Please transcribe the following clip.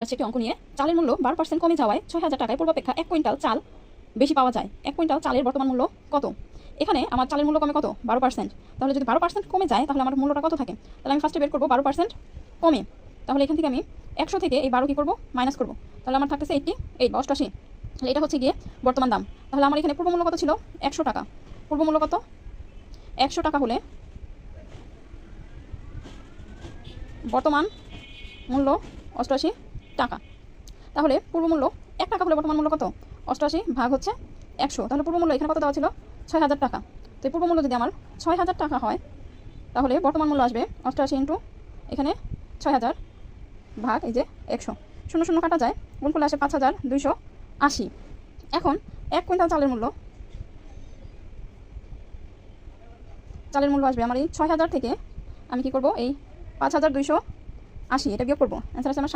একটি অঙ্ক নিয়ে চালের মূল্য 12% কমে যাওয়ায় 6,000 টাকায় পূর্বাপেক্ষা 1 কুইন্টাল চাল বেশি পাওয়া যায়। 1 কুইন্টাল চালের বর্তমান মূল্য কত? এখানে আমার চালের মূল্য কমে কত? 12%। তাহলে যদি 12% কমে যায় তাহলে আমার মূল্যটা কত থাকে? তাহলে আমি ফার্স্টে বের করবো 12% কমে। তাহলে এখান থেকে আমি 100 থেকে এই 12 কি করবো? মাইনাস করবো। তাহলে আমার থাকতেছে 88 বা 88। তাহলে এটা হচ্ছে গিয়ে বর্তমান দাম। তাহলে আমার এখানে পূর্ব মূল্য কত ছিল? 100 টাকা। পূর্ব মূল্য কত? 100 টাকা হলে বর্তমান মূল্য 88 টাকা। তাহলে পূর্বমূল্য 1 টাকা হলে বর্তমান মূল্য কত? 88 ভাগ হচ্ছে 100। তাহলে পূর্বমূল্য এখানে কত দেওয়া ছিল? 6,000 টাকা। তো এই পূর্বমূল্য যদি আমার 6,000 টাকা হয় তাহলে বর্তমান মূল্য আসবে 88 ইন্টু এখানে 6,000 ভাগ এই যে 100। শূন্য শূন্য কাটা যায়, গুণ করলে আসে 5,280। এখন 1 কুইন্টাল চালের মূল্য আসবে আমার এই 6,000 থেকে আমি কি করব? এই 5,280 এটা বিয়োগ করবো। অ্যান্সার আছে আমার